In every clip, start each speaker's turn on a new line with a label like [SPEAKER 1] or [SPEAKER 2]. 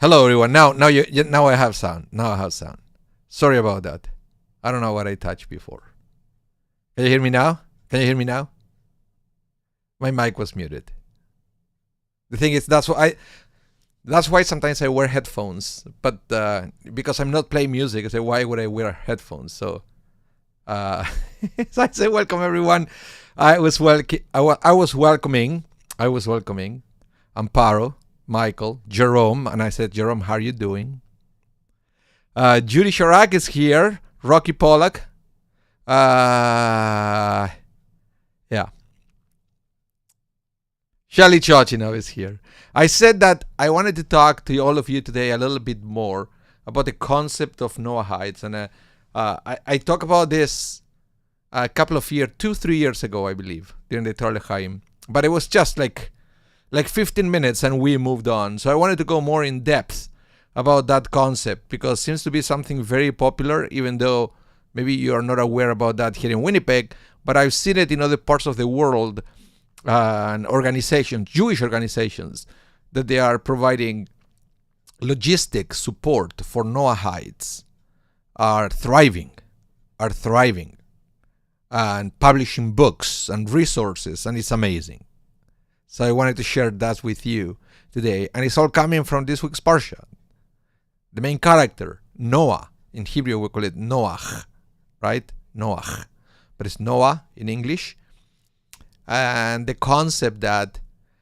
[SPEAKER 1] Hello, everyone. Now I have sound. Sorry about that. I don't know what I touched before. Can you hear me now? My mic was muted. The thing is, that's why sometimes I wear headphones. But because I'm not playing music, I say, why would I wear headphones? So, so I say, welcome everyone. I was welcoming Amparo, Michael, Jerome, and I said, Jerome, how are you doing? Judy Sharak is here. Rocky Pollack. Yeah. Shelly Chochinov is here. I said that I wanted to talk to all of you today a little bit more about the concept of Noahites. And I talked about this a couple of years, 2-3 years ago, I believe, during the Torah L'Chaim. But it was just like 15 minutes and we moved on. So I wanted to go more in depth about that concept because it seems to be something very popular, even though maybe you are not aware about that here in Winnipeg. But I've seen it in other parts of the world and organizations, Jewish organizations, that they are providing logistic support for Noahites are thriving and publishing books and resources, and it's amazing. So I wanted to share that with you today. And it's all coming from this week's Parsha. The main character, Noah. In Hebrew, we call it Noach, right? Noach. But it's Noah in English. And the concept that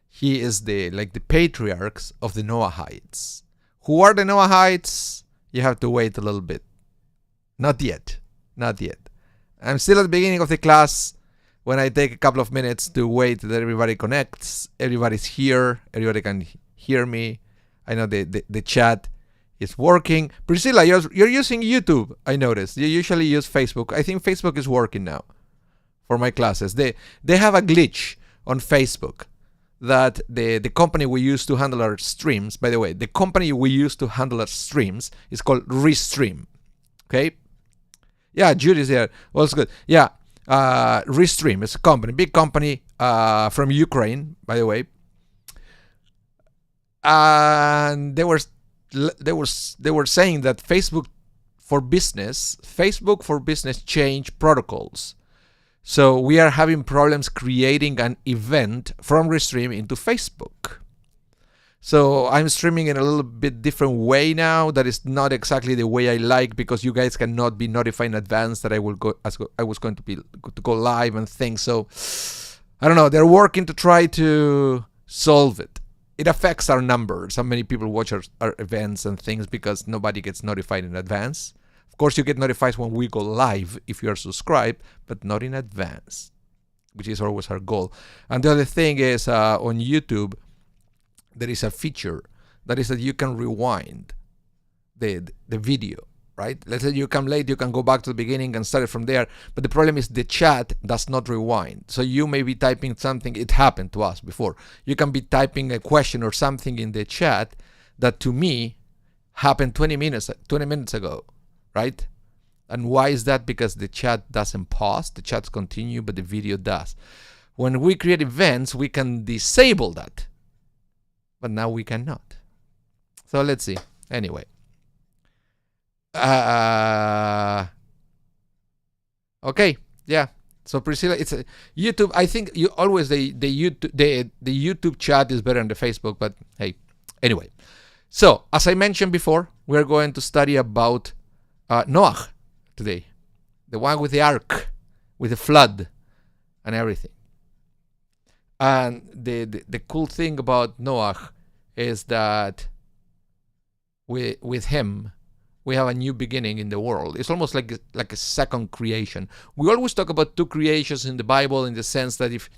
[SPEAKER 1] he is the patriarchs of the Noahites. Who are the Noahites? You have to wait a little bit. Not yet. I'm still at the beginning of the class. When I take a couple of minutes to wait that everybody connects, everybody's here, everybody can hear me. I know the chat is working. Priscilla, you're using YouTube, I noticed. You usually use Facebook. I think Facebook is working now for my classes. They have a glitch on Facebook that the company we use to handle our streams, by the way, the company we use to handle our streams is called Restream. Okay? Yeah, Judy's there. Well, it's good. Yeah. Restream is a company, big company from Ukraine, by the way, and they were saying that Facebook for Business changed protocols, so we are having problems creating an event from Restream into Facebook. So I'm streaming in a little bit different way now. That is not exactly the way I like because you guys cannot be notified in advance that I was going to go live and things. So I don't know. They're working to try to solve it. It affects our numbers. How many people watch our events and things because nobody gets notified in advance. Of course, you get notified when we go live if you are subscribed, but not in advance, which is always our goal. And the other thing is on YouTube, there is a feature that is that you can rewind the video, right? Let's say you come late, you can go back to the beginning and start it from there. But the problem is the chat does not rewind. So you may be typing something. It happened to us before. You can be typing a question or something in the chat that to me happened 20 minutes ago, right? And why is that? Because the chat doesn't pause. The chats continue, but the video does. When we create events, we can disable that. But now we cannot. So let's see. Anyway. Okay. Yeah. So Priscilla, it's a YouTube. I think you always the YouTube chat is better than the Facebook, but hey. Anyway. So as I mentioned before, we're going to study about Noach today. The one with the ark, with the flood and everything. And the cool thing about Noach is that with him, we have a new beginning in the world. It's almost like a second creation. We always talk about two creations in the Bible in the sense that if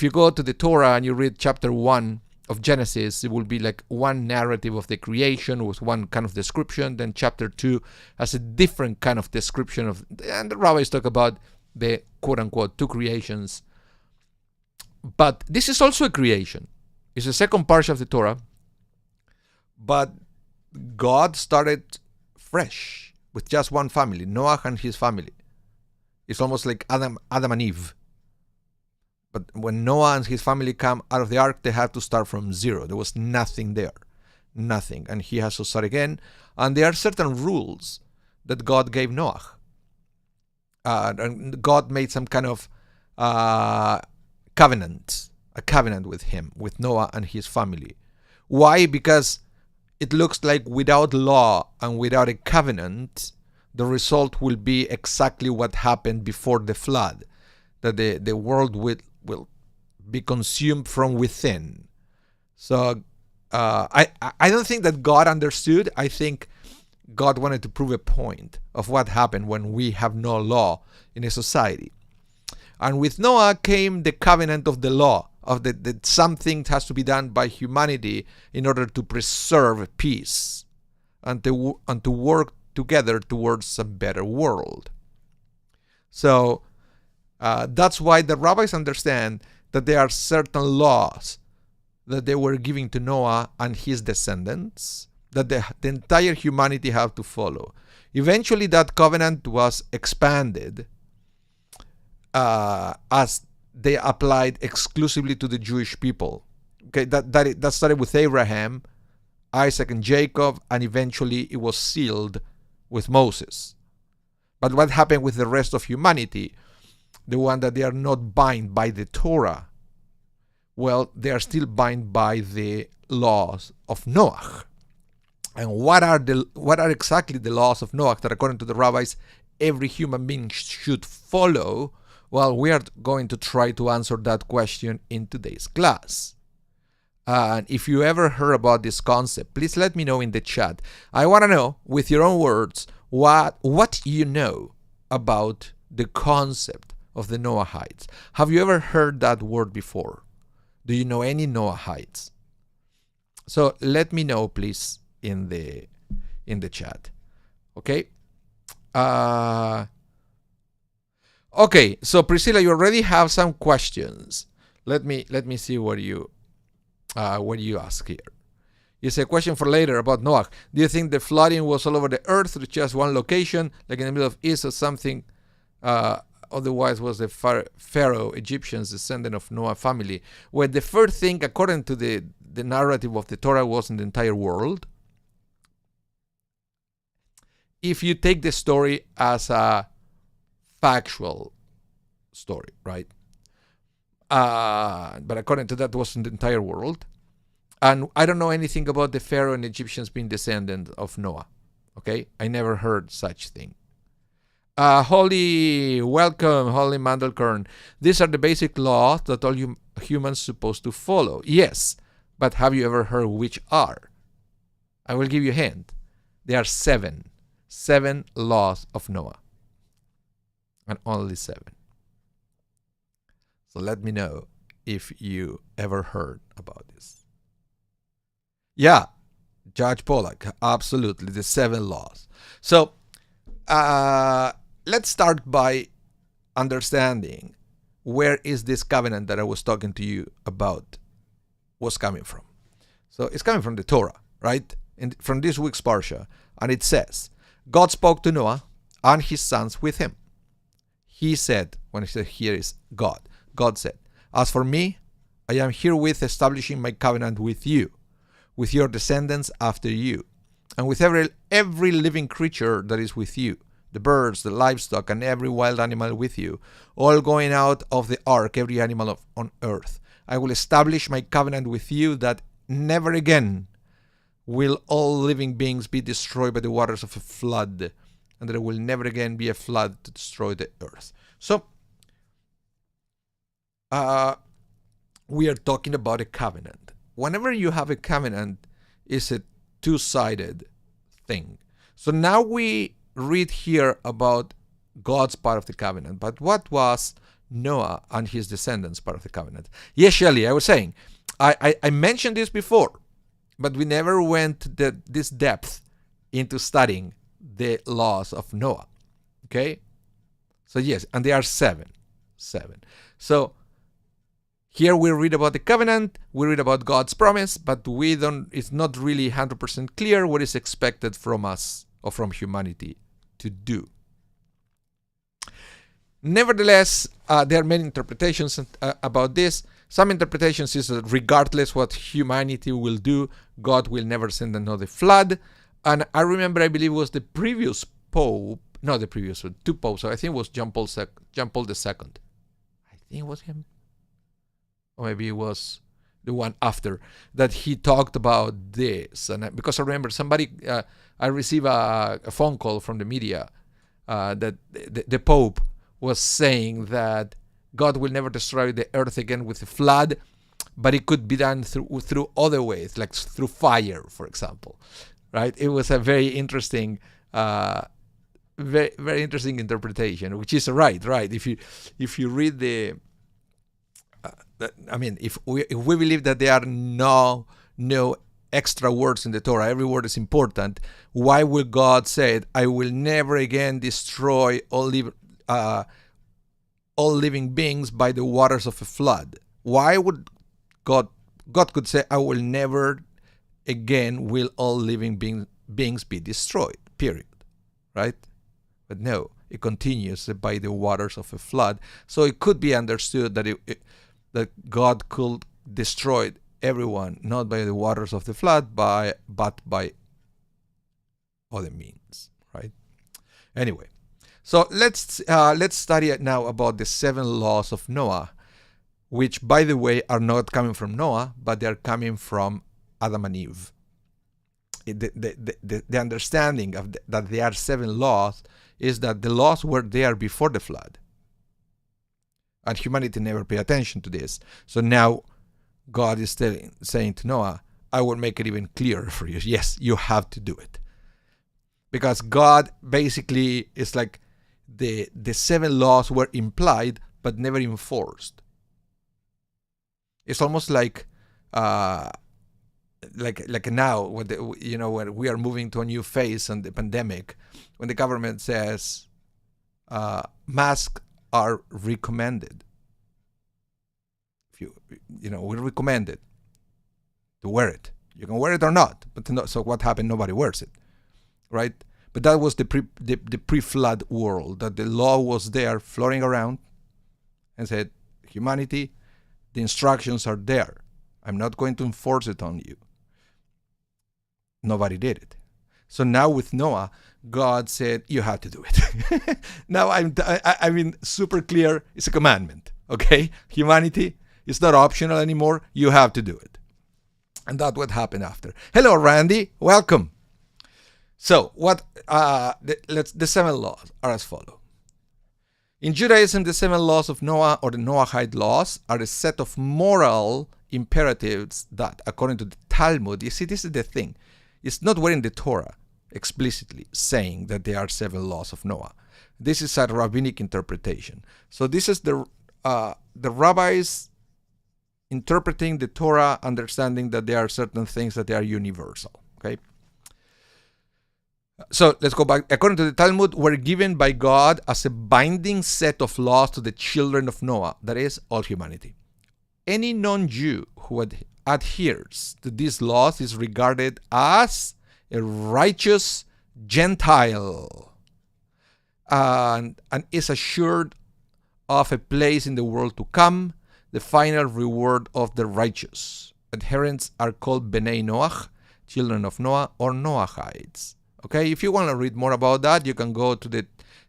[SPEAKER 1] you go to the Torah and you read chapter 1 of Genesis, it will be like one narrative of the creation with one kind of description. Then chapter 2 has a different kind of description and the rabbis talk about the quote-unquote two creations. But this is also a creation. It's the second parsha of the Torah. But God started fresh with just one family, Noach and his family. It's almost like Adam and Eve. But when Noah and his family come out of the ark, they had to start from zero. There was nothing there. nothing, and he has to start again. And there are certain rules that God gave Noach. And God made some kind of covenant, a covenant with him, with Noah and his family. Why? Because it looks like without law and without a covenant, the result will be exactly what happened before the flood, that the world will be consumed from within. So I don't think that God understood. I think God wanted to prove a point of what happened when we have no law in a society. And with Noah came the covenant of the law, of that something has to be done by humanity in order to preserve peace and to work together towards a better world. So that's why the rabbis understand that there are certain laws that they were giving to Noah and his descendants that the entire humanity have to follow. Eventually that covenant was expanded as they applied exclusively to the Jewish people. Okay, that started with Abraham, Isaac, and Jacob, and eventually it was sealed with Moses. But what happened with the rest of humanity, the one that they are not bound by the Torah? Well, they are still bound by the laws of Noach. And what are exactly the laws of Noach that, according to the rabbis, every human being should follow? Well, we are going to try to answer that question in today's class. And if you ever heard about this concept, please let me know in the chat. I want to know, with your own words, what you know about the concept of the Noahites. Have you ever heard that word before? Do you know any Noahites? So let me know, please, in the chat. Okay. Okay. So Priscilla, you already have some questions. Let me see what you ask here. It's a question for later about Noach. Do you think the flooding was all over the earth or just one location, like in the middle of East or something? Otherwise, was the Pharaoh Egyptians descendant of Noah family? Well, the first thing, according to the narrative of the Torah, was in the entire world. If you take the story as a factual story, right? But according to that, it was in the entire world. And I don't know anything about the Pharaoh and Egyptians being descendants of Noah. Okay? I never heard such thing. Holly, welcome, Holly Mandelkern. These are the basic laws that all humans supposed to follow. Yes, but have you ever heard which are? I will give you a hint. There are 7 laws of Noah. And only 7. So let me know if you ever heard about this. Yeah, Judge Pollack, absolutely, the 7 laws. So let's start by understanding where is this covenant that I was talking to you about was coming from. So it's coming from the Torah, right? And from this week's Parsha. And it says, God spoke to Noah and his sons with him. He said, when I said here is God, God said, as for me, I am herewith establishing my covenant with you, with your descendants after you, and with every living creature that is with you, the birds, the livestock, and every wild animal with you, all going out of the ark, every animal on earth. I will establish my covenant with you that never again will all living beings be destroyed by the waters of a flood, and there will never again be a flood to destroy the earth. So, we are talking about a covenant. Whenever you have a covenant, it's a two-sided thing. So now we read here about God's part of the covenant, but what was Noah and his descendants part of the covenant? Yes, Shelley, I was saying, I mentioned this before, but we never went this depth into studying the laws of Noah. Okay? So yes, and there are 7. So here we read about the covenant, we read about God's promise, but it's not really 100% clear what is expected from us or from humanity to do. Nevertheless, there are many interpretations about this. Some interpretations is that regardless what humanity will do, God will never send another flood. And I remember, I believe it was the previous Pope, not the previous one, two popes, so I think it was John Paul II. I think it was him. Or maybe it was the one after, that he talked about this. And because I remember I received a phone call from the media that the Pope was saying that God will never destroy the earth again with a flood, but it could be done through other ways, like through fire, for example. Right? It was a very interesting, very very interesting interpretation, which is right. If you read if we believe that there are no extra words in the Torah, every word is important. Why will God say, "I will never again destroy all living beings by the waters of a flood"? Why would God could say, "I will never again will all living beings be destroyed," period, right? But no, it continues by the waters of a flood. So it could be understood that that God could destroy everyone, not by the waters of the flood, but by other means, right? Anyway, so let's study it now about the 7 laws of Noah, which, by the way, are not coming from Noah, but they are coming from Adam and Eve. The understanding of that there are 7 laws is that the laws were there before the flood, and humanity never paid attention to this. So now God is saying to Noah, "I will make it even clearer for you. Yes, you have to do it." Because God basically is like the 7 laws were implied but never enforced. It's almost like now, when we are moving to a new phase on the pandemic, when the government says masks are recommended. We recommend it to wear it. You can wear it or not, but so what happened? Nobody wears it, right? But that was the pre-flood world, that the law was there floating around and said, humanity, the instructions are there. I'm not going to enforce it on you. Nobody did it. So now with Noah, God said, you have to do it. Now I mean, super clear, it's a commandment, okay? Humanity, it's not optional anymore, you have to do it. And that's what happened after. Hello, Randy, welcome. So the 7 laws are as follows. In Judaism, the 7 laws of Noah, or the Noahide laws, are a set of moral imperatives that, according to the Talmud, you see, this is the thing. It's not where in the Torah explicitly saying that there are 7 laws of Noah. This is a rabbinic interpretation. So this is the rabbis interpreting the Torah, understanding that there are certain things that they are universal. Okay. So let's go back. According to the Talmud, were given by God as a binding set of laws to the children of Noah, that is, all humanity. Any non-Jew who adheres to these laws is regarded as a righteous Gentile and is assured of a place in the world to come, the final reward of the righteous. Adherents are called Bnei Noach, children of Noah, or Noahites. Okay, if you want to read more about that, you can go to the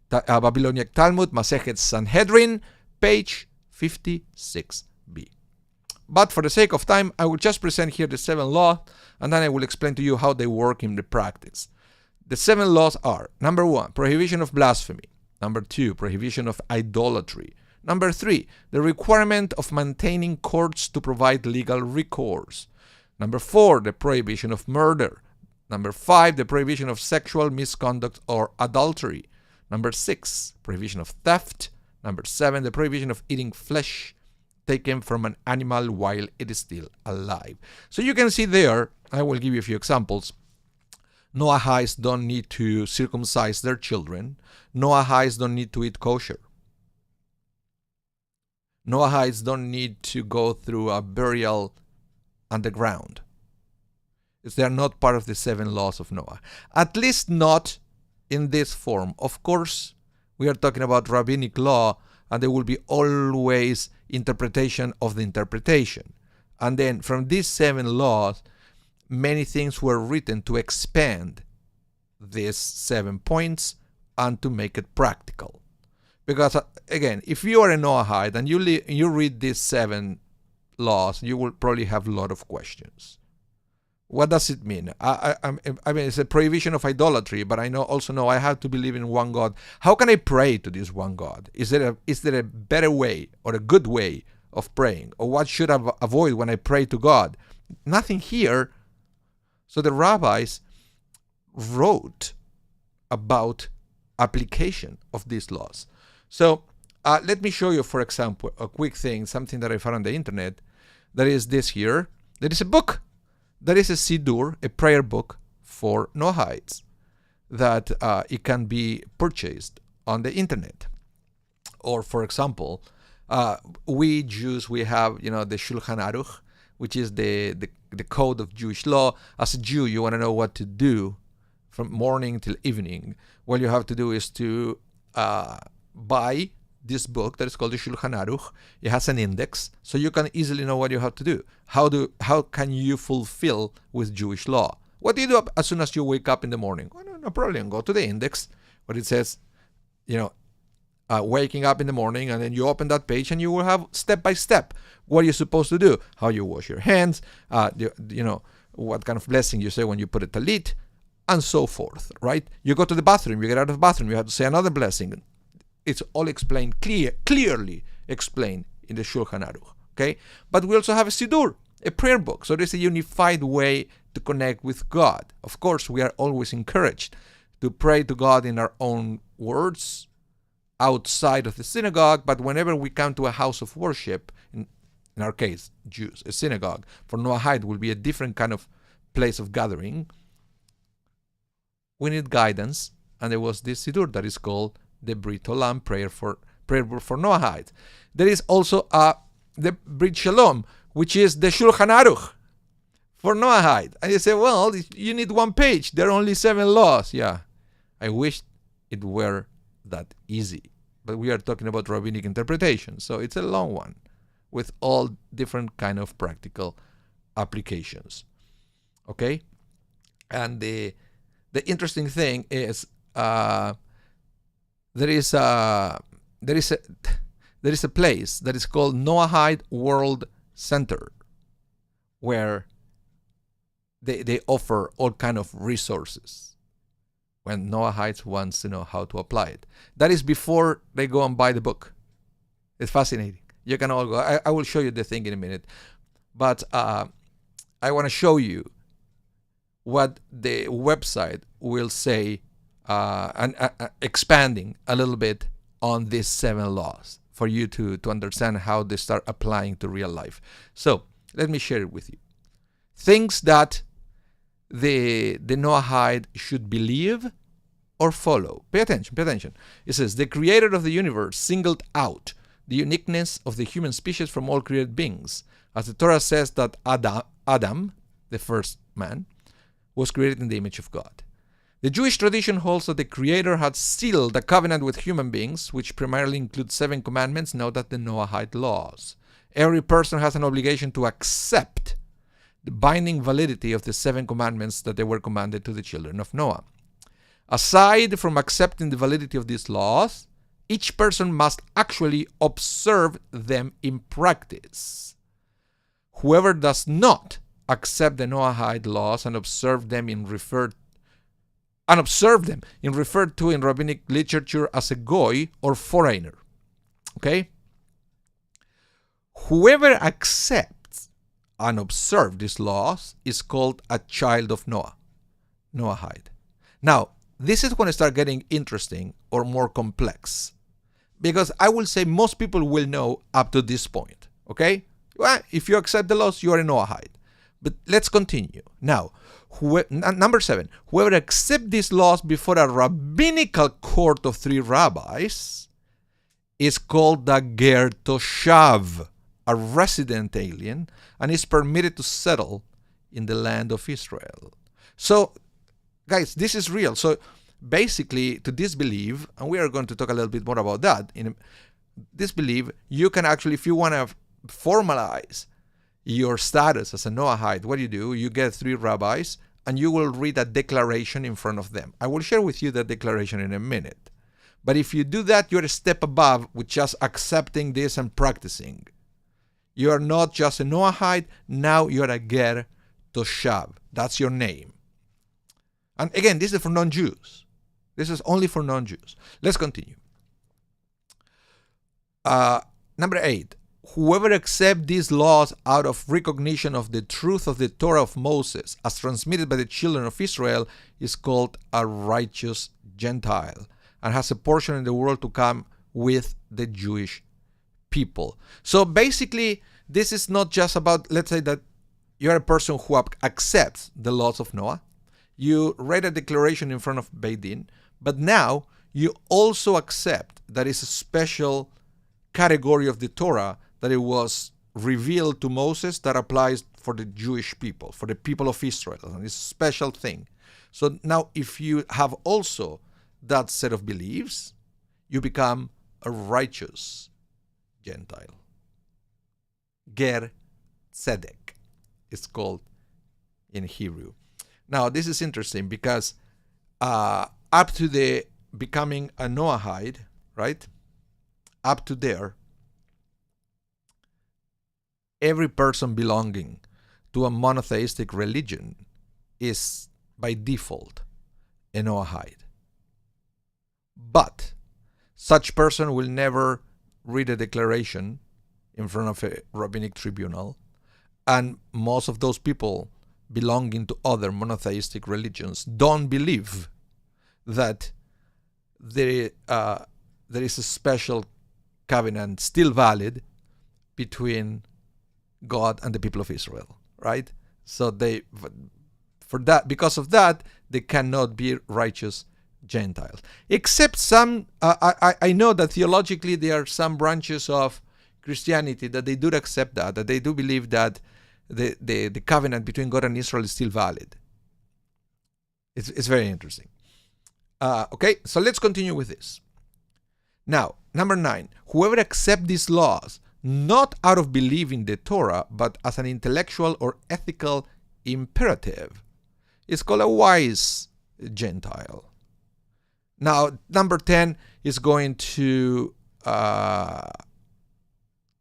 [SPEAKER 1] Babylonian Talmud, Masechet Sanhedrin, page 56b. But for the sake of time, I will just present here the 7 laws, and then I will explain to you how they work in the practice. The 7 laws are: number 1, prohibition of blasphemy; number 2, prohibition of idolatry; number 3, the requirement of maintaining courts to provide legal recourse; number 4, the prohibition of murder; number 5, the prohibition of sexual misconduct or adultery; number 6, prohibition of theft; number 7, the prohibition of eating flesh taken from an animal while it is still alive. So you can see there, I will give you a few examples. Noahites don't need to circumcise their children. Noahites don't need to eat kosher. Noahites don't need to go through a burial underground. They are not part of the 7 laws of Noah. At least not in this form. Of course, we are talking about rabbinic law, and there will be always interpretation of the interpretation. And then from these 7 laws, many things were written to expand these 7 points and to make it practical. Because again, if you are a Noahide and you read these 7 laws, you will probably have a lot of questions. What does it mean? I mean, it's a prohibition of idolatry, but I also know I have to believe in one God. How can I pray to this one God? Is there a better way or a good way of praying? Or what should I avoid when I pray to God? Nothing here. So the rabbis wrote about application of these laws. So let me show you, for example, a quick thing, something that I found on the internet. There is this here. There is a book. There is a Siddur, a prayer book for Noahides that it can be purchased on the internet. Or, for example, we Jews, we have, the Shulchan Aruch, which is the code of Jewish law. As a Jew, you want to know what to do from morning till evening. What you have to do is to buy this book that is called the Shulchan Aruch. It has an index, so you can easily know what you have to do. How can you fulfill with Jewish law? What do you do as soon as you wake up in the morning? Well, no problem. Go to the index, where it says, waking up in the morning, and then you open that page, and you will have step by step what you're supposed to do, how you wash your hands, what kind of blessing you say when you put a talit, and so forth. Right? You go to the bathroom, you get out of the bathroom, you have to say another blessing. It's all explained, clearly explained in the Shulchan Aruch, okay? But we also have a Siddur, a prayer book. So there's a unified way to connect with God. Of course, we are always encouraged to pray to God in our own words, outside of the synagogue, but whenever we come to a house of worship, in our case, Jews, a synagogue, for Noahide will be a different kind of place of gathering, we need guidance, and there was this Siddur that is called the Brit Olam, prayer for Noahide. There is also the Brit Shalom, which is the Shulchan Aruch for Noahide. And you say, well, you need one page. There are only 7 laws. Yeah, I wish it were that easy. But we are talking about rabbinic interpretation, so it's a long one with all different kind of practical applications. Okay? And the interesting thing is there is a place that is called Noahide World Center, where they offer all kind of resources when Noahides wants to know how to apply it. That is before they go and buy the book. It's fascinating. You can all go. I will show you the thing in a minute, but I want to show you what the website will say. And expanding a little bit on these 7 laws for you to understand how they start applying to real life. So let me share it with you. Things that the Noahide should believe or follow. Pay attention. It says, the creator of the universe singled out the uniqueness of the human species from all created beings. As the Torah says that Adam, the first man, was created in the image of God. The Jewish tradition holds that the Creator had sealed a covenant with human beings, which primarily includes 7 commandments, known as the Noahide laws. Every person has an obligation to accept the binding validity of the 7 commandments that they were commanded to the children of Noah. Aside from accepting the validity of these laws, each person must actually observe them in practice. Whoever does not accept the Noahide laws and observe them referred to in rabbinic literature as a goy or foreigner. Okay? Whoever accepts and observes these laws is called a child of Noahide. Now, this is going to start getting interesting or more complex, because I will say most people will know up to this point. Okay? Well, if you accept the laws, you are a Noahide. But let's continue. Now, number 7, whoever accepts these laws before a rabbinical court of 3 rabbis is called a ger toshav, a resident alien, and is permitted to settle in the land of Israel. So, guys, this is real. So, basically, to disbelieve, and we are going to talk a little bit more about that, in disbelieve, you can actually, if you want to formalize your status as a Noahide, what do? You get 3 rabbis and you will read a declaration in front of them. I will share with you that declaration in a minute. But if you do that, you're a step above with just accepting this and practicing. You are not just a Noahide, now you're a Ger Toshav. That's your name. And again, this is for non-Jews. This is only for non-Jews. Let's continue. Number 8. Whoever accepts these laws out of recognition of the truth of the Torah of Moses as transmitted by the children of Israel is called a righteous Gentile and has a portion in the world to come with the Jewish people. So basically, this is not just about, let's say that you're a person who accepts the laws of Noah. You read a declaration in front of Beit Din, but now you also accept that it's a special category of the Torah that it was revealed to Moses that applies for the Jewish people, for the people of Israel. And it's a special thing. So now if you have also that set of beliefs, you become a righteous Gentile. Ger Tzedek, it's called in Hebrew. Now this is interesting because up to the becoming a Noahide, right? Up to there, every person belonging to a monotheistic religion is by default a Noahide. But such person will never read a declaration in front of a rabbinic tribunal, and most of those people belonging to other monotheistic religions don't believe that there is a special covenant still valid between God and the people of Israel, right? So because of that, they cannot be righteous Gentiles. Except some, I know that theologically there are some branches of Christianity that they do accept that they do believe that the covenant between God and Israel is still valid. It's very interesting. Okay, so let's continue with this. Now, number 9, whoever accepts these laws not out of believing the Torah, but as an intellectual or ethical imperative, is called a wise Gentile. Now, number 10 is going to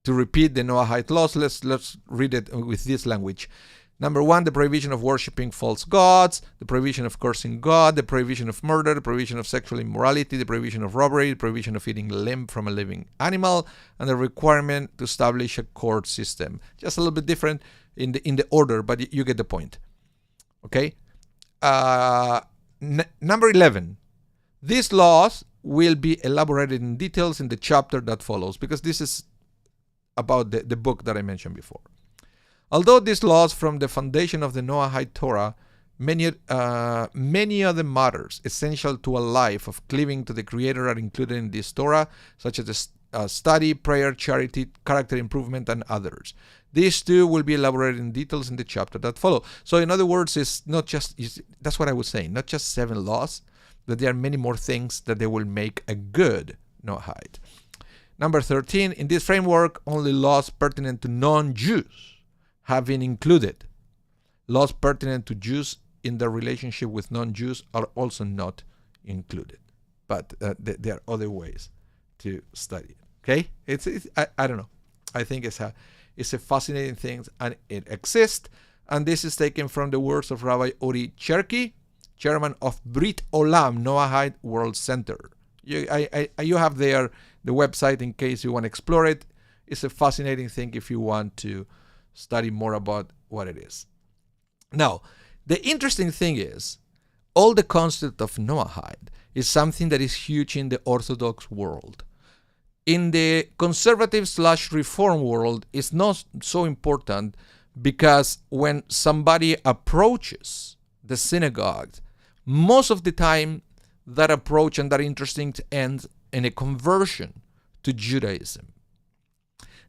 [SPEAKER 1] repeat the Noahide laws. Let's read it with this language. Number 1, the prohibition of worshiping false gods, the prohibition of cursing God, the prohibition of murder, the prohibition of sexual immorality, the prohibition of robbery, the prohibition of eating limb from a living animal, and the requirement to establish a court system. Just a little bit different in the order, but you get the point. Okay. Number 11. These laws will be elaborated in details in the chapter that follows, because this is about the book that I mentioned before. Although these laws from the foundation of the Noahide Torah, many of the matters essential to a life of cleaving to the Creator are included in this Torah, such as study, prayer, charity, character improvement, and others. These too will be elaborated in details in the chapter that follow. So in other words, it's not just, that's what I was saying, not just 7 laws, but there are many more things that they will make a good Noahide. Number 13, in this framework, only laws pertinent to non-Jews have been included. Laws pertinent to Jews in their relationship with non-Jews are also not included. But there are other ways to study it. Okay? I don't know. I think it's a fascinating thing, and it exists. And this is taken from the words of Rabbi Uri Cherky, chairman of Brit Olam Noahide World Center. You have there the website in case you want to explore it. It's a fascinating thing if you want to study more about what it is. Now, the interesting thing is, all the concept of Noahide is something that is huge in the Orthodox world. In the conservative/reform world, it's not so important, because when somebody approaches the synagogue, most of the time that approach and that interesting ends in a conversion to Judaism.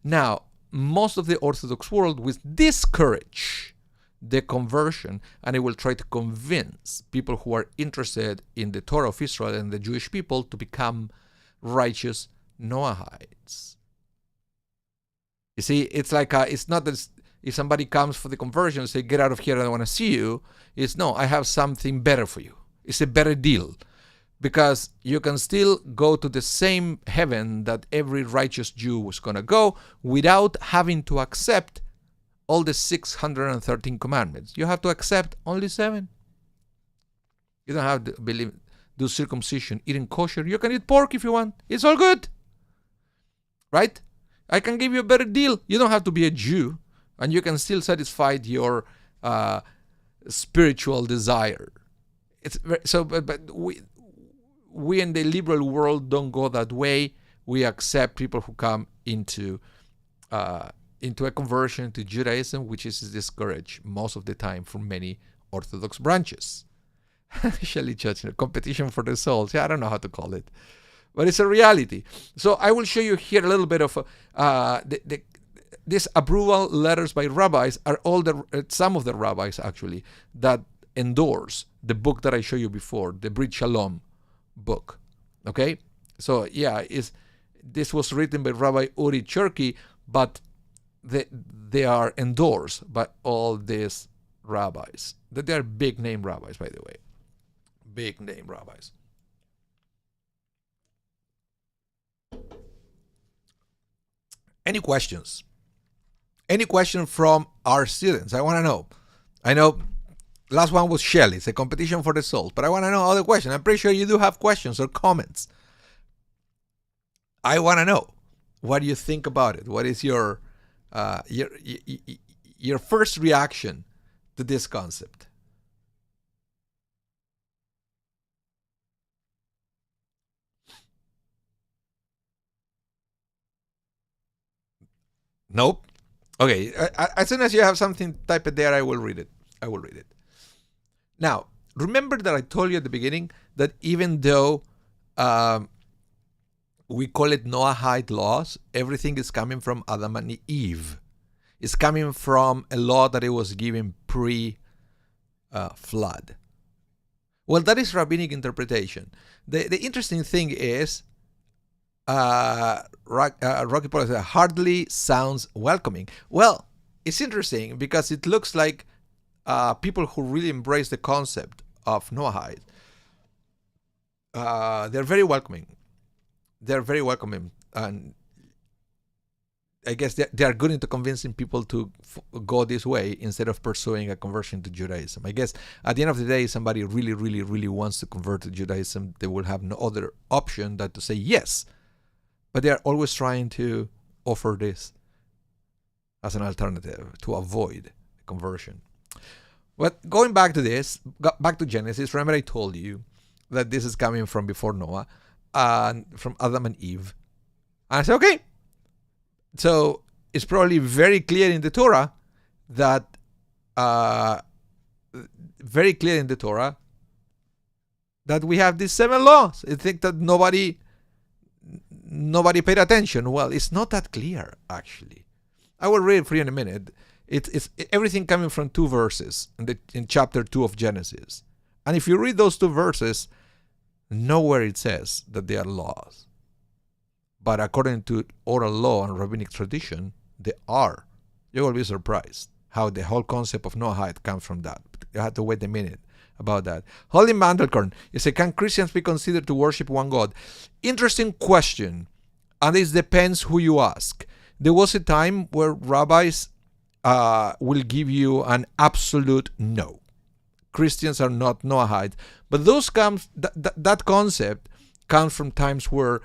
[SPEAKER 1] Now, most of the Orthodox world will discourage the conversion, and it will try to convince people who are interested in the Torah of Israel and the Jewish people to become righteous Noahides. You see, it's like it's not that if somebody comes for the conversion and say, get out of here, I don't want to see you, it's no, I have something better for you. It's a better deal. Because you can still go to the same heaven that every righteous Jew was going to go without having to accept all the 613 commandments. You have to accept only 7. You don't have to do circumcision, eating kosher. You can eat pork if you want. It's all good. Right? I can give you a better deal. You don't have to be a Jew, and you can still satisfy your spiritual desire. It's so, but we in the liberal world don't go that way. We accept people who come into a conversion to Judaism, which is discouraged most of the time from many Orthodox branches. Shelley Church, competition for the souls. Yeah, I don't know how to call it, but it's a reality. So I will show you here a little bit of these approval letters by rabbis are all some of the rabbis actually that endorse the book that I showed you before, the Brit Shalom book. Okay, so yeah, this was written by Rabbi Uri Cherky, but they are endorsed by all these rabbis. That they are big name rabbis, by the way, big name rabbis. Any questions? Any question from our students? I want to know. I know. Last one was Shelley. It's a competition for the souls. But I want to know other questions. I'm pretty sure you do have questions or comments. I want to know what you think about it. What is your first reaction to this concept? Nope. Okay. As soon as you have something, type it there. I will read it. Now, remember that I told you at the beginning that even though we call it Noahide laws, everything is coming from Adam and Eve. It's coming from a law that it was given pre-flood. Well, that is rabbinic interpretation. The interesting thing is, Rocky Paul said, hardly sounds welcoming. Well, it's interesting because it looks like people who really embrace the concept of Noahide, they're very welcoming. And I guess they are good into convincing people to go this way instead of pursuing a conversion to Judaism. I guess at the end of the day, somebody really, really, really wants to convert to Judaism, they will have no other option than to say yes. But they are always trying to offer this as an alternative to avoid conversion. But going back to this, back to Genesis, remember I told you that this is coming from before Noah, from Adam and Eve. And I said, okay. So it's probably very clear in the Torah that we have these 7 laws. I think that nobody paid attention. Well, it's not that clear, actually. I will read it for you in a minute. It's everything coming from 2 verses in chapter 2 of Genesis. And if you read those 2 verses, nowhere it says that they are laws. But according to oral law and rabbinic tradition, they are. You will be surprised how the whole concept of Noahide comes from that. You have to wait a minute about that. Holy Mandelkorn, you say, can Christians be considered to worship one God? Interesting question. And it depends who you ask. There was a time where rabbis will give you an absolute no. Christians are not Noahide. But that concept comes from times where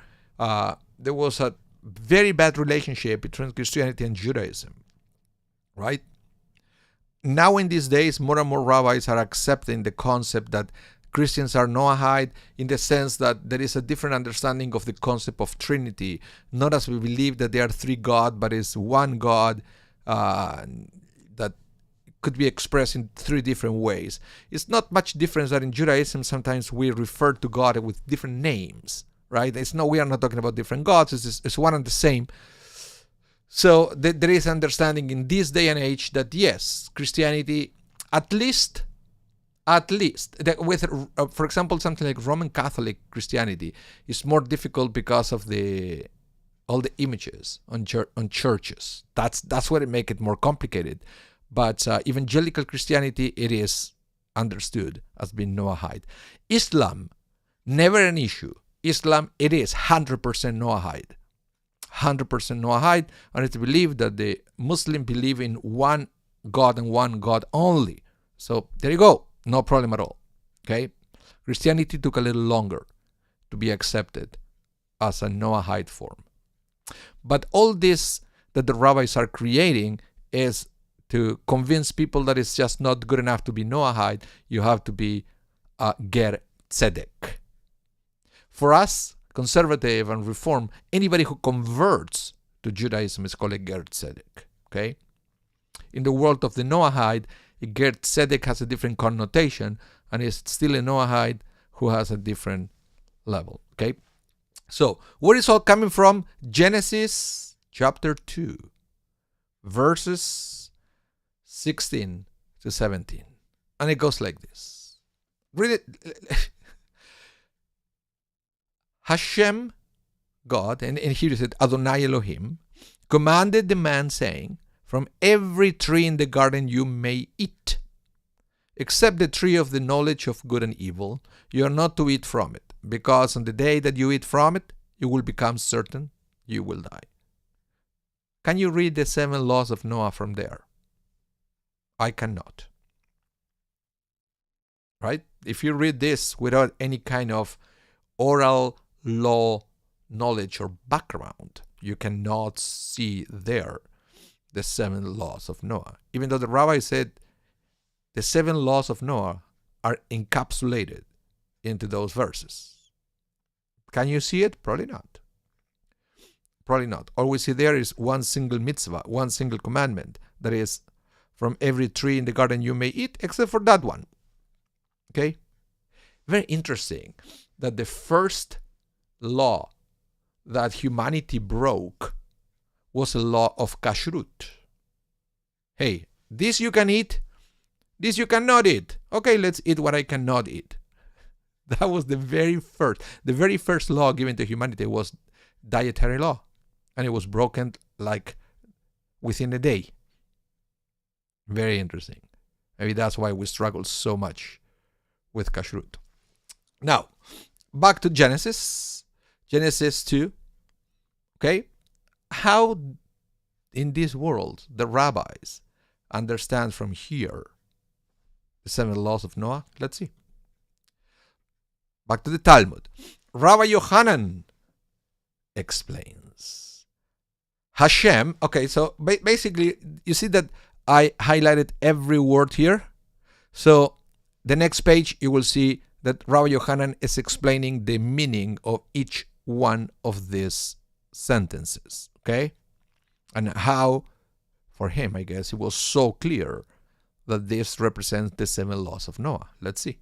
[SPEAKER 1] there was a very bad relationship between Christianity and Judaism, right? Now in these days, more and more rabbis are accepting the concept that Christians are Noahide in the sense that there is a different understanding of the concept of Trinity, not as we believe that there are 3 gods, but it's one God that could be expressed in 3 different ways. It's not much difference that in Judaism sometimes we refer to God with different names, right? We are not talking about different gods. It's one and the same. So there is understanding in this day and age that yes, Christianity, at least with, for example, something like Roman Catholic Christianity is more difficult because of the all the images on churches. That's what it make it more complicated. But evangelical Christianity, it is understood as being Noahide. Islam, never an issue. Islam, it is 100% Noahide. 100% Noahide, and it's believed that the Muslims believe in one God and one God only. So there you go, no problem at all. Okay, Christianity took a little longer to be accepted as a Noahide form. But all this that the rabbis are creating is to convince people that it's just not good enough to be Noahide. You have to be Ger Tzedek. For us, conservative and reform, anybody who converts to Judaism is called a Ger Tzedek. Okay? In the world of the Noahide, a Ger Tzedek has a different connotation and is still a Noahide who has a different level. Okay? So, where is all coming from? Genesis chapter 2, verses 16 to 17. And it goes like this. Read it. Hashem, God, and here it said Adonai Elohim, commanded the man, saying, from every tree in the garden you may eat, except the tree of the knowledge of good and evil. You are not to eat from it, because on the day that you eat from it, you will become certain you will die. Can you read the 7 laws of Noah from there? I cannot. Right? If you read this without any kind of oral law knowledge or background, you cannot see there the 7 laws of Noah. Even though the rabbi said the 7 laws of Noah are encapsulated into those verses. Can you see it? Probably not. Probably not. All we see there is one single mitzvah, one single commandment. That is, from every tree in the garden you may eat, except for that one. Okay? Very interesting that the first law that humanity broke was a law of kashrut. Hey, this you can eat, this you cannot eat. Okay, let's eat what I cannot eat. That was the very first law given to humanity was dietary law. And it was broken like within a day. Very interesting. Maybe that's why we struggle so much with kashrut. Now, back to Genesis 2. Okay? How in this world the rabbis understand from here the 7 laws of Noah? Let's see. Back to the Talmud. Rabbi Yochanan explains. Hashem, okay, so basically, you see that I highlighted every word here. So the next page, you will see that Rabbi Yochanan is explaining the meaning of each one of these sentences, okay? And how, for him, I guess, it was so clear that this represents the 7 laws of Noah. Let's see.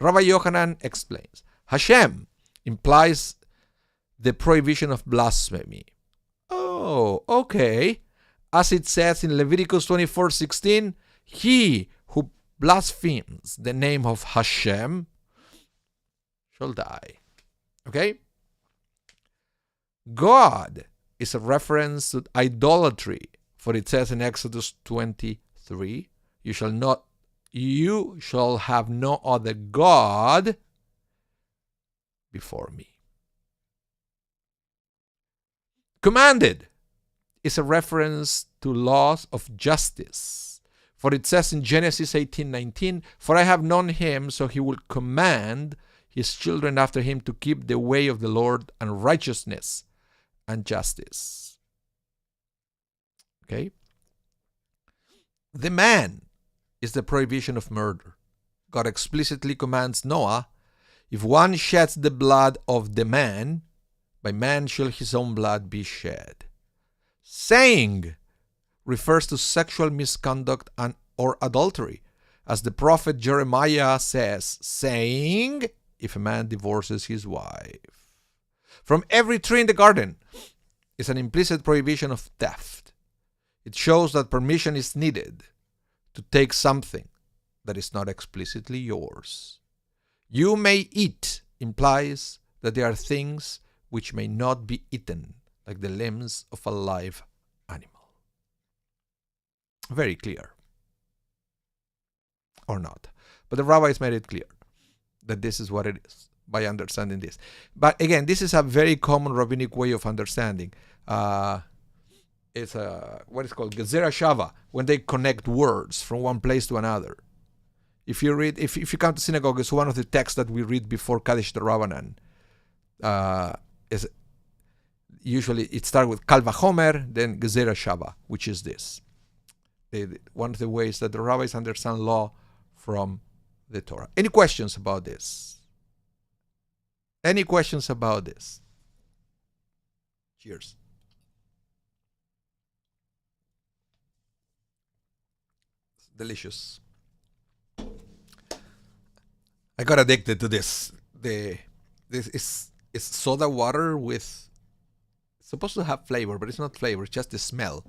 [SPEAKER 1] Rabbi Yochanan explains, Hashem implies the prohibition of blasphemy. Oh, okay. As it says in Leviticus 24:16, he who blasphemes the name of Hashem shall die. Okay? God is a reference to idolatry, for it says in Exodus 23, you shall have no other God before me. Commanded is a reference to laws of justice. For it says in Genesis 18:19, for I have known him, so he will command his children after him to keep the way of the Lord and righteousness and justice. Okay? The man is the prohibition of murder. God explicitly commands Noah, if one sheds the blood of the man, by man shall his own blood be shed. Saying refers to sexual misconduct and or adultery, as the prophet Jeremiah says, saying, if a man divorces his wife. From every tree in the garden is an implicit prohibition of theft. It shows that permission is needed to take something that is not explicitly yours. You may eat implies that there are things which may not be eaten, like the limbs of a live animal. Very clear. Or not. But the rabbis made it clear that this is what it is by understanding this. But again, this is a very common rabbinic way of understanding. It's what is called Gezerah Shava, when they connect words from one place to another. If you read, if you come to synagogue, it's one of the texts that we read before Kaddish Rabbanan. Is usually it starts with Kal Vachomer, then Gezerah Shava, which is this. One of the ways that the rabbis understand law from the Torah. Any questions about this? Any questions about this? Cheers. It's delicious. I got addicted to this. This is soda water with, it's supposed to have flavor, but it's not flavor, it's just the smell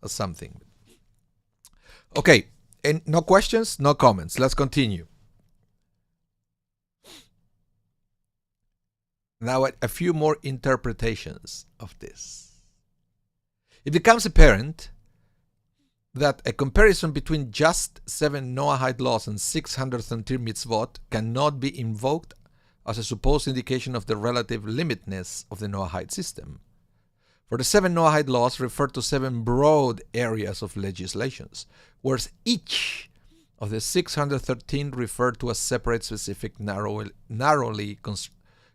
[SPEAKER 1] of something. Okay, and no questions, no comments. Let's continue. Now, a few more interpretations of this. It becomes apparent that a comparison between just 7 Noahide laws and 613 mitzvot cannot be invoked as a supposed indication of the relative limitedness of the Noahide system. For the 7 Noahide laws refer to 7 broad areas of legislations, whereas each of the 613 refer to a separate, specific, narrowly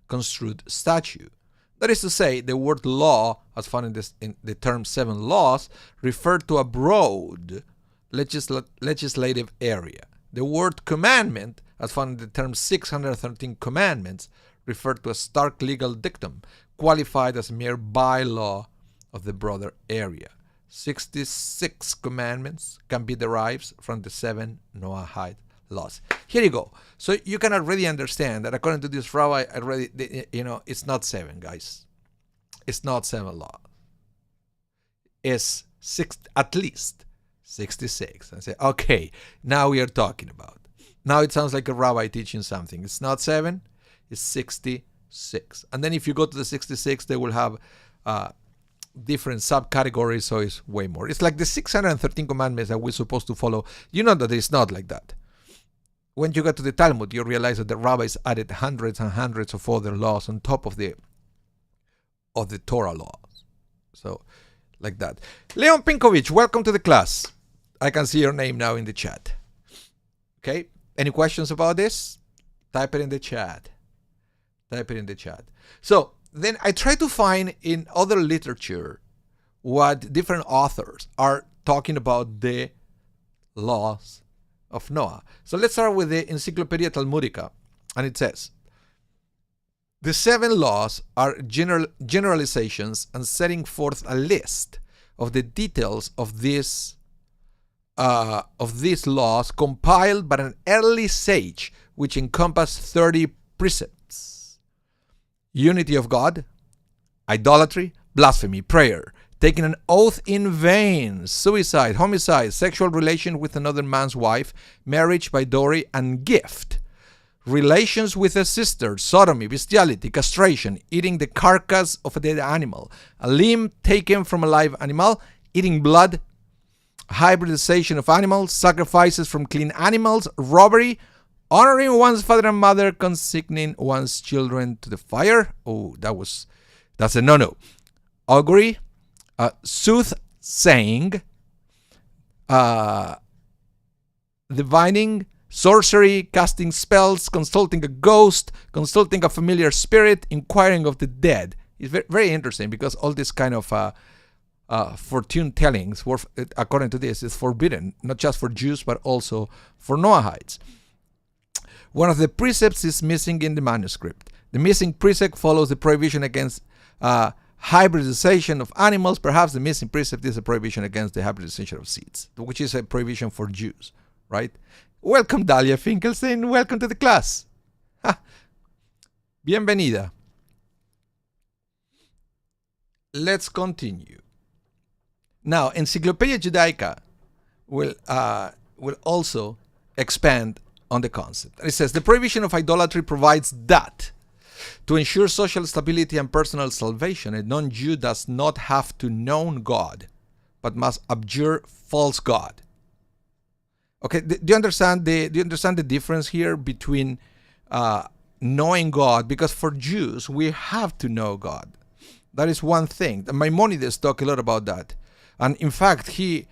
[SPEAKER 1] construed statute. That is to say, the word law, as found in the term 7 laws, referred to a broad legislative area. The word commandment, as found in the term 613 commandments, referred to a stark legal dictum, qualified as mere bylaw of the broader area. 66 commandments can be derived from the 7 Noahide laws. Here you go. So you can already understand that according to this rabbi, it's not 7, guys. It's not 7 laws. It's at least 66. And say, okay, now we are talking about. Now it sounds like a rabbi teaching something. It's not 7, it's 66. And then if you go to the 66, they will have different subcategories, so it's way more. It's like the 613 commandments that we're supposed to follow. You know that it's not like that. When you get to the Talmud, you realize that the rabbis added hundreds and hundreds of other laws on top of the Torah laws. So, like that. Leon Pinkovich, welcome to the class. I can see your name now in the chat. Okay? Any questions about this? Type it in the chat. Type it in the chat. So, then I try to find in other literature what different authors are talking about the laws of Noah. So let's start with the Encyclopedia Talmudica, and it says, the 7 laws are generalizations and setting forth a list of the details of these laws compiled by an early sage, which encompass 30 precepts: unity of God, idolatry, blasphemy, prayer, taking an oath in vain, suicide, homicide, sexual relation with another man's wife, marriage by dowry and gift, relations with a sister, sodomy, bestiality, castration, eating the carcass of a dead animal, a limb taken from a live animal, eating blood, hybridization of animals, sacrifices from clean animals, robbery, honoring one's father and mother, consigning one's children to the fire. Oh, that's a no-no. Augury, soothsaying, divining, sorcery, casting spells, consulting a ghost, consulting a familiar spirit, inquiring of the dead. It's very, very interesting because all this kind of fortune tellings, according to this, is forbidden, not just for Jews, but also for Noahides. One of the precepts is missing in the manuscript. The missing precept follows the prohibition against hybridization of animals. Perhaps the missing precept is a prohibition against the hybridization of seeds, which is a prohibition for Jews, right? Welcome, Dalia Finkelstein. Welcome to the class. Bienvenida. Let's continue. Now, Encyclopedia Judaica will also expand on the concept. It says, the prohibition of idolatry provides that To ensure social stability and personal salvation, a non-Jew does not have to know God, but must abjure false god. Okay, do you understand the difference here between knowing God? Because for Jews, we have to know God. That is one thing. Maimonides talked a lot about that. And in fact, he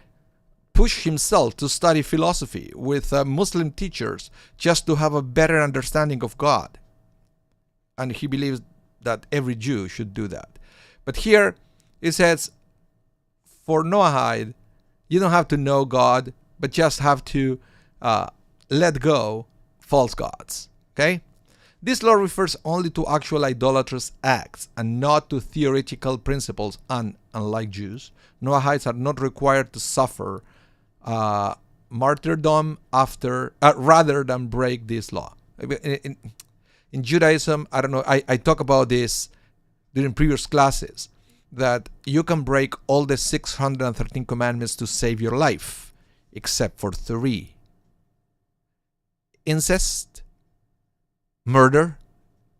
[SPEAKER 1] pushed himself to study philosophy with Muslim teachers just to have a better understanding of God. And he believes that every Jew should do that. But here it says, for Noahide, you don't have to know God, but just have to let go false gods. Okay? This law refers only to actual idolatrous acts and not to theoretical principles. And unlike Jews, Noahides are not required to suffer martyrdom rather than break this law. In Judaism, I don't know, I talk about this during previous classes, that you can break all the 613 commandments to save your life, except for 3. Incest, murder,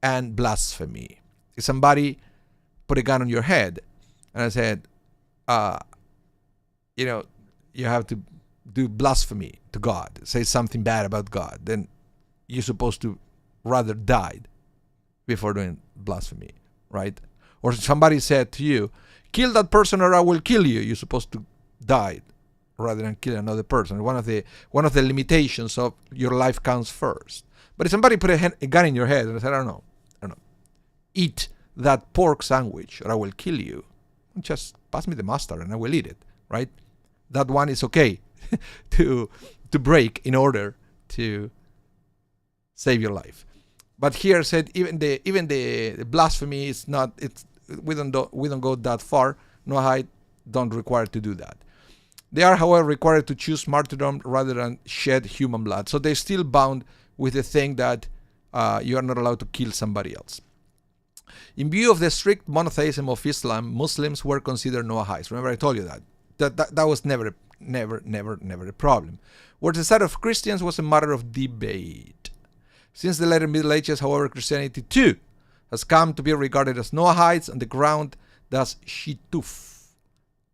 [SPEAKER 1] and blasphemy. If somebody put a gun on your head and I said, you have to do blasphemy to God, say something bad about God, then you're supposed to rather die before doing blasphemy, right? Or somebody said to you, kill that person or I will kill you. You're supposed to die rather than kill another person. One of the limitations of your life comes first. But if somebody put a gun in your head and said, I don't know, eat that pork sandwich or I will kill you, just pass me the mustard and I will eat it, right? That one is okay to break in order to save your life. But here said even the blasphemy is not. We don't go that far. Noahide don't require to do that. They are, however, required to choose martyrdom rather than shed human blood. So they're still bound with the thing that you are not allowed to kill somebody else. In view of the strict monotheism of Islam, Muslims were considered Noahides. Remember, I told you that was never a problem. Where the side of Christians was a matter of debate. Since the later Middle Ages, however, Christianity too has come to be regarded as Noahides on the ground that Shituf,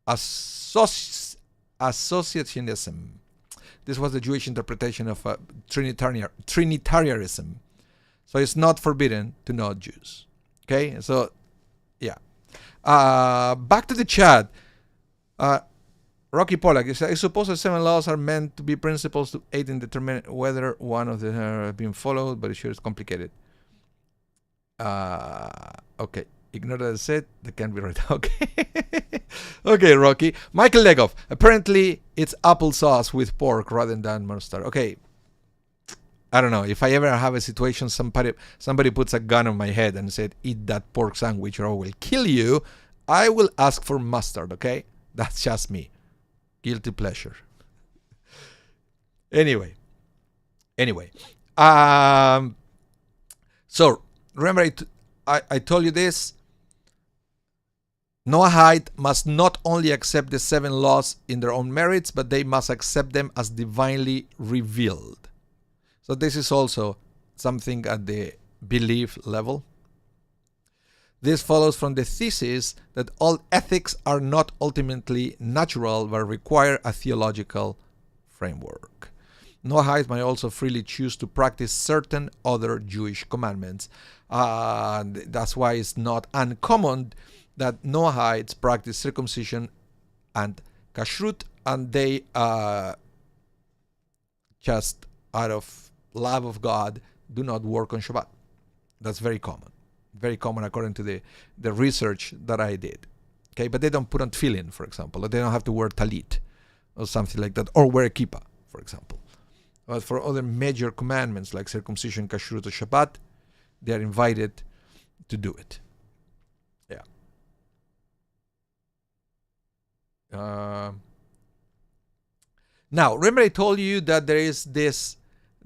[SPEAKER 1] associationism. This was the Jewish interpretation of Trinitarianism. So it's not forbidden to know Jews. Okay, so yeah. Back to the chat. Rocky Pollack, I suppose the 7 laws are meant to be principles to aid in determining whether one of them have been followed, but it sure is complicated. Okay, ignore that I said, that can be right. Okay. Okay, Rocky. Michael Legoff, apparently it's applesauce with pork rather than mustard. Okay, I don't know. If I ever have a situation, somebody puts a gun on my head and said, eat that pork sandwich or I will kill you, I will ask for mustard, okay? That's just me. Guilty pleasure. Anyway. So remember, I told you this. Noahide must not only accept the 7 laws in their own merits, but they must accept them as divinely revealed. So this is also something at the belief level. This follows from the thesis that all ethics are not ultimately natural but require a theological framework. Noahides may also freely choose to practice certain other Jewish commandments. That's why it's not uncommon that Noahides practice circumcision and kashrut, and they just out of love of God do not work on Shabbat. That's very common. Very common according to the research that I did. Okay, but they don't put on tefillin, for example, or they don't have to wear talit or something like that, or wear a kippah, for example. But for other major commandments like circumcision, kashrut, or Shabbat, they are invited to do it. Yeah. Now, remember I told you that there is this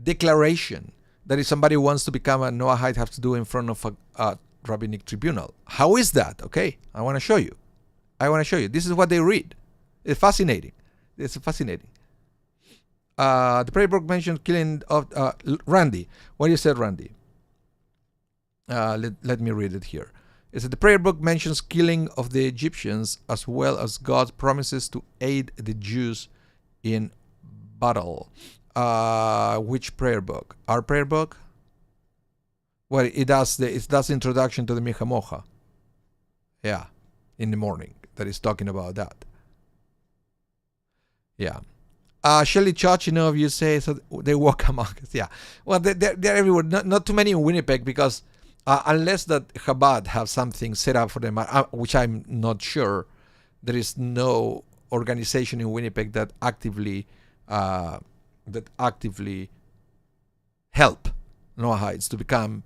[SPEAKER 1] declaration that if somebody wants to become a Noahide, have to do in front of a rabbinic tribunal. How is that? Okay, I want to show you. This is what they read. It's fascinating. The prayer book mentioned killing of Randy. What you said, Randy? Let me read it here. It said the prayer book mentions killing of the Egyptians as well as God's promises to aid the Jews in battle. Which prayer book? Our prayer book? Well, it does the introduction to the Micha Mocha. Yeah, in the morning. That is talking about that. Yeah. Shelley Chochinov, you say, so they walk among us. Yeah. Well, they're everywhere. Not too many in Winnipeg because unless that Chabad have something set up for them, which I'm not sure, there is no organization in Winnipeg that actively help Noahites to become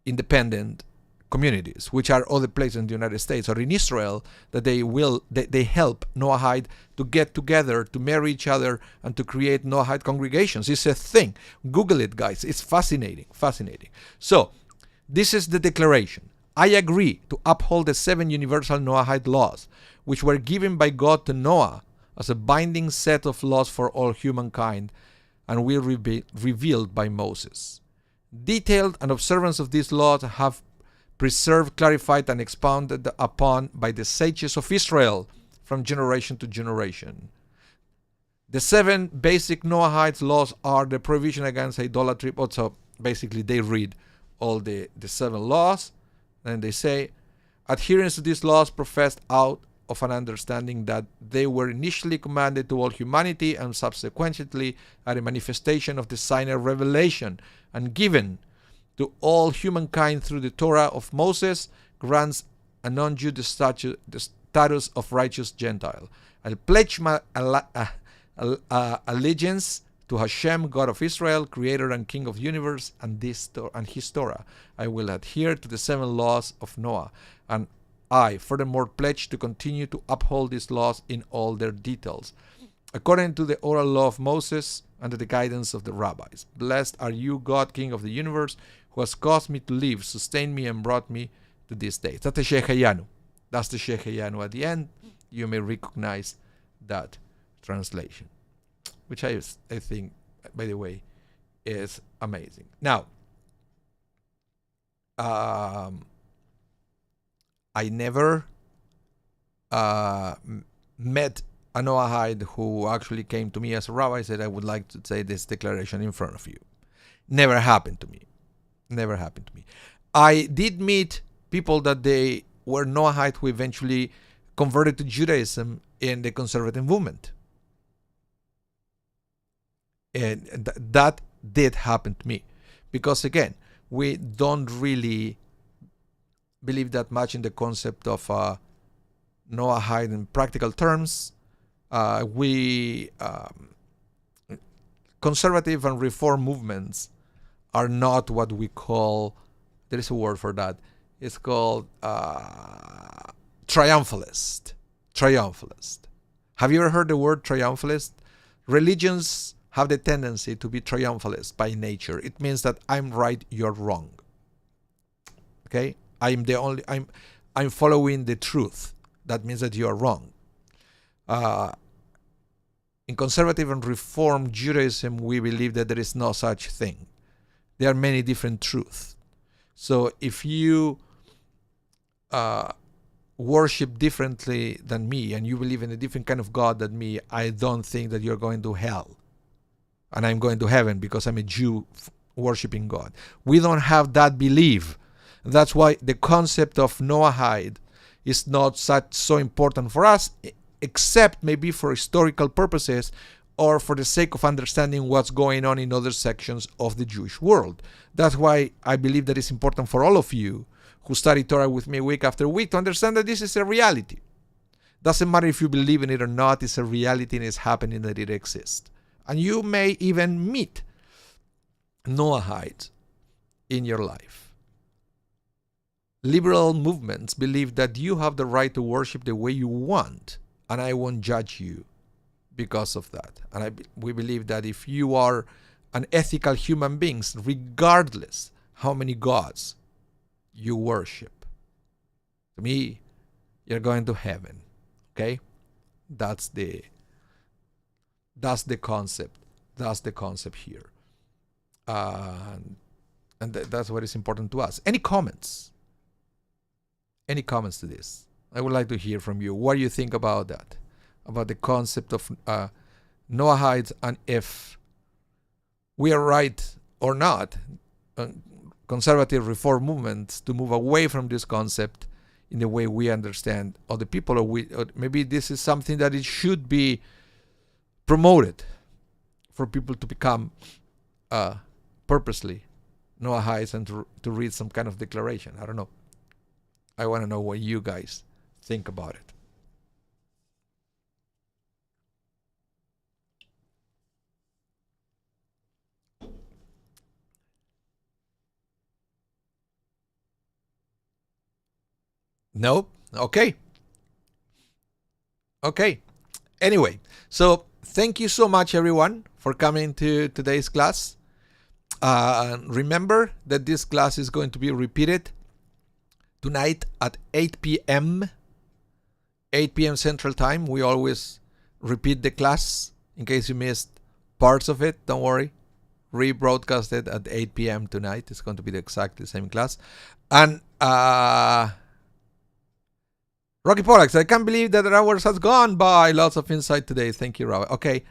[SPEAKER 1] independent communities, which are other places in the United States or in Israel, that they help Noahide to get together, to marry each other, and to create Noahide congregations. It's a thing. Google it, guys. It's fascinating. So, this is the declaration. I agree to uphold the 7 universal Noahide laws, which were given by God to Noah as a binding set of laws for all humankind, and will be revealed by Moses. Detailed and observance of these laws have preserved, clarified, and expounded upon by the sages of Israel from generation to generation. The 7 basic Noahide laws are the prohibition against idolatry. Also, basically, they read all the 7 laws, and they say, adherence to these laws professed out of an understanding that they were initially commanded to all humanity and subsequently are a manifestation of the Sinai revelation and given to all humankind through the Torah of Moses, grants a non-Jew the status of righteous Gentile. I pledge my allegiance to Hashem, God of Israel, Creator and King of the universe, and His Torah. I will adhere to the 7 laws of Noah, and I, furthermore, pledge to continue to uphold these laws in all their details, according to the oral law of Moses, under the guidance of the rabbis. Blessed are you, God, King of the universe, who has caused me to live, sustained me, and brought me to this day. That's the Sheheyanu. That's the Sheheyanu at the end. You may recognize that translation, which I think, by the way, is amazing. Now, I never met a Noahide who actually came to me as a rabbi and said, I would like to say this declaration in front of you. Never happened to me. I did meet people that they were Noahide who eventually converted to Judaism in the conservative movement. And that did happen to me. Because again, we don't really believe that much in the concept of Noahide in practical terms. Conservative and reform movements are not what we call, there is a word for that, it's called triumphalist. Have you ever heard the word triumphalist? Religions have the tendency to be triumphalist by nature. It means that I'm right, you're wrong. Okay? I'm following the truth. That means that you are wrong. In conservative and reform Judaism, we believe that there is no such thing. There are many different truths. So if you worship differently than me and you believe in a different kind of God than me, I don't think that you're going to hell. And I'm going to heaven because I'm a Jew worshiping God. We don't have that belief. That's why the concept of Noahide is not so important for us, except maybe for historical purposes or for the sake of understanding what's going on in other sections of the Jewish world. That's why I believe that it's important for all of you who study Torah with me week after week to understand that this is a reality. Doesn't matter if you believe in it or not, it's a reality and it's happening, that it exists. And you may even meet Noahides in your life. Liberal movements believe that you have the right to worship the way you want, and I won't judge you because of that. And we believe that if you are an ethical human being, regardless how many gods you worship, to me, you're going to heaven. Okay? That's the concept. That's the concept here. And that's what is important to us. Any comments? Any comments to this? I would like to hear from you. What do you think about that? About the concept of Noahides, and if we are right or not, conservative reform movements, to move away from this concept in the way we understand other people, or maybe this is something that it should be promoted for people to become purposely Noahides and to read some kind of declaration. I don't know. I want to know what you guys think about it. No? Okay. Okay. Anyway, so thank you so much, everyone, for coming to today's class. Remember that this class is going to be repeated tonight at 8 p.m. 8 p.m. Central Time. We always repeat the class in case you missed parts of it. Don't worry. Rebroadcasted at 8 p.m. tonight. It's going to be exactly the same class. And Rocky Pollax, I can't believe that hours has gone by. Lots of insight today. Thank you, Robert. Okay.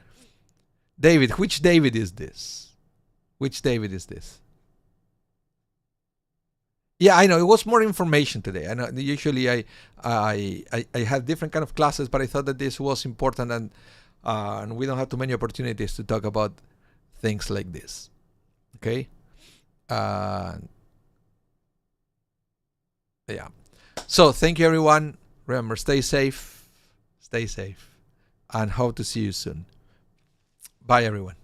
[SPEAKER 1] David, which David is this? Which David is this? Yeah, I know. It was more information today. I know. Usually I have different kind of classes, but I thought that this was important, and we don't have too many opportunities to talk about things like this. Okay? Yeah. So thank you, everyone. Remember, stay safe, and hope to see you soon. Bye, everyone.